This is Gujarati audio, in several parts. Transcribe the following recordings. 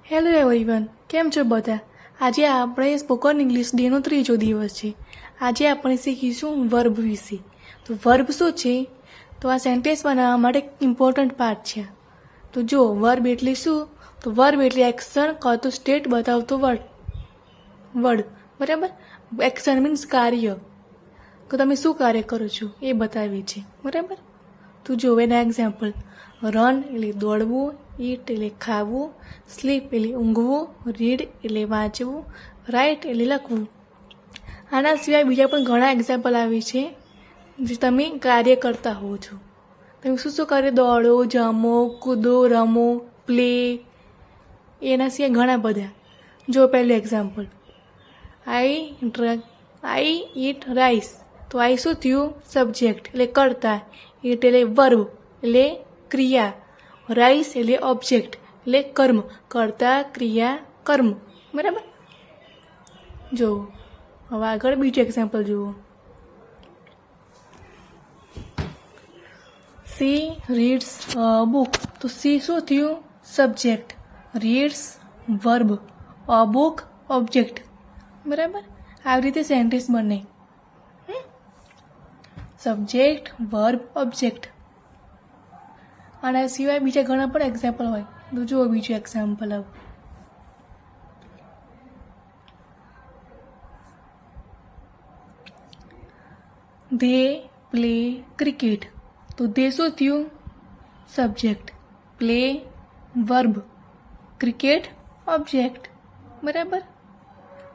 હેલો એવરીવન, કેમ છો બધા? આજે આપણે સ્પોકન ઇંગ્લિશ ડેનો 3જો દિવસ છે. આજે આપણે શીખીશું વર્બ વિશે. તો વર્બ શું છે? તો આ સેન્ટેન્સ બનાવવા માટે ઇમ્પોર્ટન્ટ પાર્ટ છે. તો જો વર્બ એટલે શું? તો વર્બ એટલે એક્શન કાં તો સ્ટેટ બતાવતો વર્ડ બરાબર. એક્શન મીન્સ કાર્ય. તો તમે શું કાર્ય કરો છો એ બતાવે છે બરાબર. તો જો એના એક્ઝામ્પલ: રન એટલે દોડવું, ઈટ એટલે ખાવું, સ્લીપ એટલે ઊંઘવું, રીડ એટલે વાંચવું, રાઇટ એટલે લખવું. આના સિવાય બીજા પણ ઘણા એક્ઝામ્પલ આવે છે જે તમે કાર્ય કરતા હો છો. તમે શું શું કરે? દોડો, જમો, કૂદો, રમો, પ્લે. એના સિવાય ઘણા બધા. જો પહેલું એક્ઝામ્પલ: આઈ ઈટ રાઈસ. તો આઈ શું થયું? સબ્જેક્ટ એટલે કરતા, ઈટ એટલે વર્બ એટલે ક્રિયા, રાઈસ એટલે ઓબ્જેક્ટ એટલે કર્મ, કરતા ક્રિયા કર્મ બરાબર. જુઓ હવે આગળ બીજું એક્ઝામ્પલ જુઓ. સી રીડ્સ અ બુક. તો સી શું થયું? સબ્જેક્ટ, રીડ્સ વર્બ, અ બુક ઓબ્જેક્ટ બરાબર. આવી રીતે સેન્ટેન્સ બને: સબ્જેક્ટ, વર્બ, ઓબ્જેક્ટ. આના સિવાય બીજા ઘણા પણ એક્ઝામ્પલ હોય. તો જુઓ બીજું એક્ઝામ્પલ આવું: ધે પ્લે ક્રિકેટ. તો ધે શું થયું? Subject, play verb, cricket object બરાબર.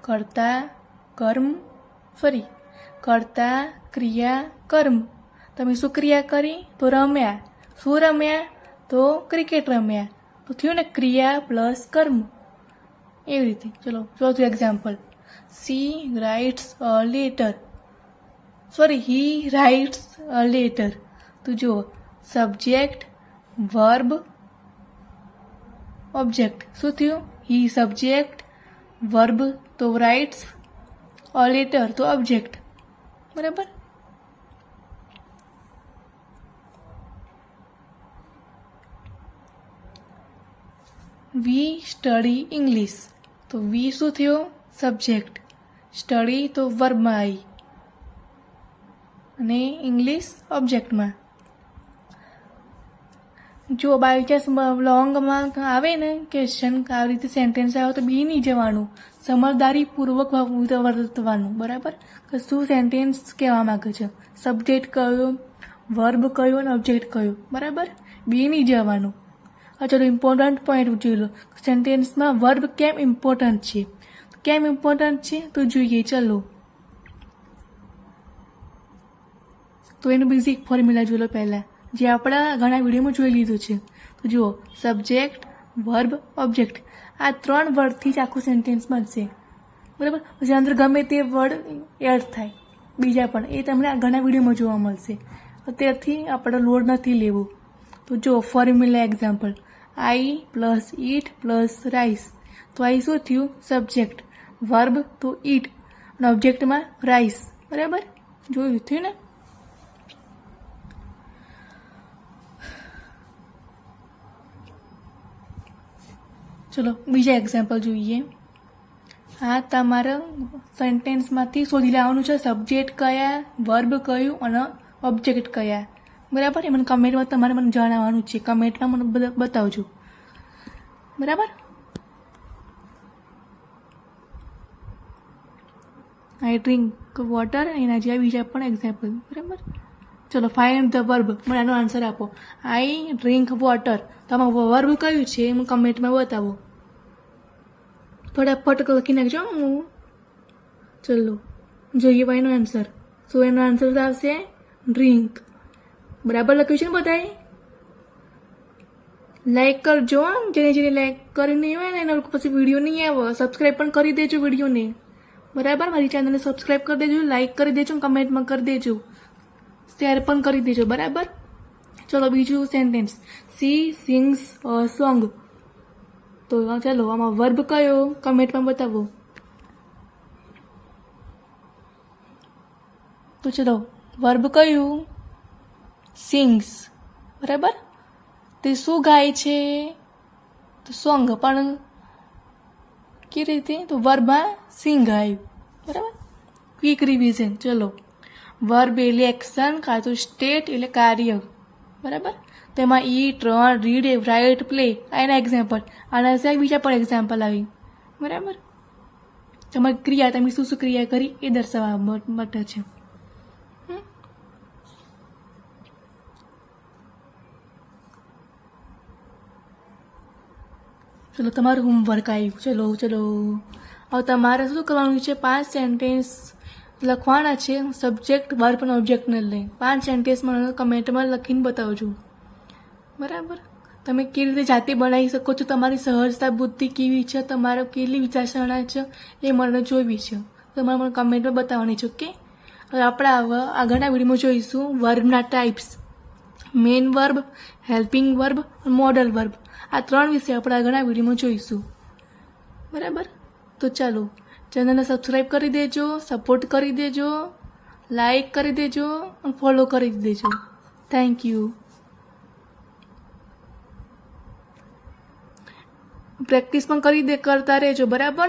કરતા કર્મ, ફરી કરતા ક્રિયા કર્મ. તમે શું ક્રિયા કરી? તો રમ્યા. શું રમ્યા? તો ક્રિકેટ રમ્યા. તો થયું ને ક્રિયા પ્લસ કર્મ. એવી રીતે. ચલો ચોથું example: C writes a letter. He writes a letter. તો જુઓ સબ્જેક્ટ, વર્બ, ઓબ્જેક્ટ. શું થયું? હી સબ્જેક્ટ, વર્બ તો રાઇટ્સ, અ લેટર તો ઓબ્જેક્ટ બરાબર. વી સ્ટડી ઇંગ્લિશ. તો વી શું થયો? સબ્જેક્ટ, સ્ટડી તો વર્બમાં આવી અને ઇંગ્લિશ ઓબ્જેક્ટમાં. જો બાય ચાન્સ લોંગમાં આવે ને ક્વેશ્ચન, આવી રીતે સેન્ટેન્સ આવે તો બી નહીં જવાનું, સમજદારીપૂર્વક વર્તવાનું બરાબર. કે શું સેન્ટેન્સ કહેવા માંગે છે, સબ્જેક્ટ કયો, વર્બ કયો અને ઓબ્જેક્ટ કયો બરાબર. બી નહીં જવાનું. ચલો ઇમ્પોર્ટન્ટ પોઈન્ટ જોઈ લો. સેન્ટેન્સમાં વર્બ કેમ ઇમ્પોર્ટન્ટ છે? કેમ ઇમ્પોર્ટન્ટ છે તો જોઈએ. ચલો તો એનું બેઝિક ફોર્મ્યુલા જોઈ લો પહેલાં, જે આપણા ઘણા વિડીયોમાં જોઈ લીધું છે. તો જુઓ સબ્જેક્ટ, વર્બ, ઓબ્જેક્ટ. આ 3 વર્ડથી જ આખું સેન્ટેન્સ બનશે બરાબર. પછી અંદર ગમે તે વર્ડ એડ થાય બીજા પણ, એ તમને ઘણા વિડીયોમાં જોવા મળશે. તેથી આપણે લોડ નથી લેવું. તો જો ફોર્મ્યુલા એક્ઝામ્પલ: આઈ પ્લસ ઈટ પ્લસ રાઈસ. તો આઈ શું થયું? સબ્જેક્ટ, વર્બ તો ઈટ અને ઓબ્જેક્ટમાં રાઈસ બરાબર. જોયું થયું ને. ચલો બીજા એક્ઝામ્પલ જોઈએ. હા, તમારા સેન્ટેન્સમાંથી શોધી લાવવાનું છે સબ્જેક્ટ કયા, વર્બ કયું અને ઓબ્જેક્ટ કયા બરાબર. એ મને કમેન્ટમાં તમારે મને જણાવવાનું છે. કમેન્ટમાં મને બતાવજો બરાબર. આઈ ડ્રિંક વોટર. એના જેવા બીજા પણ એક્ઝામ્પલ બરાબર. ચલો ફાઇન્ડ ધ વર્બ. મને આનો આન્સર આપો. આઈ ડ્રિંક વોટર. તમારું વર્બ કયું છે એ મને કમેન્ટમાં બતાવો. ફટાફટ લખી નાખજો. હું ચલો જોઈએ ભાઈ એનો આન્સર. શું એનો આન્સર આવશે? ડ્રિંક બરાબર લખ્યું છે ને બધાએ? લાઈક કરજો. જેને લાઈક કરી નહીં હોય ને એના પછી વિડીયો નહીં આવે. સબસ્ક્રાઈબ પણ કરી દેજો વિડીયોને બરાબર. મારી ચેનલને સબસ્ક્રાઈબ કરી દેજો, લાઈક કરી દેજો, કમેન્ટમાં કરી દેજો, શેર પણ કરી દેજો બરાબર. ચલો બીજું sentence: C sings a song. તો ચાલો આમાં વર્બ કયો કમેન્ટમાં બતાવો. તો ચલો વર્બ કયું? સિંગ્સ બરાબર. તે શું ગાય છે? તો સોંગ. પણ કેવી રીતે? તો વર્બમાં સિંગ આવ્યું, બરાબર. ક્વિક રિવિઝન, ચલો. વર્બ એટલે એક્શન, કાં તો સ્ટેટ એટલે કાર્ય, બરાબર. તેમાં ઈટ, રન, રીડ, રાઇટ, પ્લે આ એના એક્ઝામ્પલ. આના સિવાય બીજા પણ એક્ઝામ્પલ આવી, બરાબર. તમારી ક્રિયા, તમે શું શું ક્રિયા કરી એ દર્શાવવા માટે છે. ચલો તમારું હોમવર્ક આવ્યું. ચલો હવે તમારે શું કરવાનું છે? 5 સેન્ટેન્સ લખવાના છે, સબ્જેક્ટ, વર્બ અને ઓબ્જેક્ટને લઈ. 5 સેન્ટેન્સ મને કમેન્ટમાં લખીને બતાવજો, બરાબર. તમે કેવી રીતે જાતે બનાવી શકો છો, તમારી સહજતા બુદ્ધિ કેવી છે, તમારે કેટલી વિચારસરણા છે એ મને જોઈવી છે. તમારે મને કમેન્ટમાં બતાવવાની છે, ઓકે. હવે આપણે આગળના વિડીયોમાં જોઈશું વર્બના types, main verb, helping verb અને મોડલ વર્બ. આ 3 વિશે આપણે આગળના વિડીયોમાં જોઈશું, બરાબર. તો ચાલો, ચેનલને સબસ્ક્રાઈબ કરી દેજો, સપોર્ટ કરી દેજો, લાઈક કરી દેજો અને ફોલો કરી દેજો. Thank you. પ્રેક્ટિસ પણ કરતા રહેજો, બરાબર.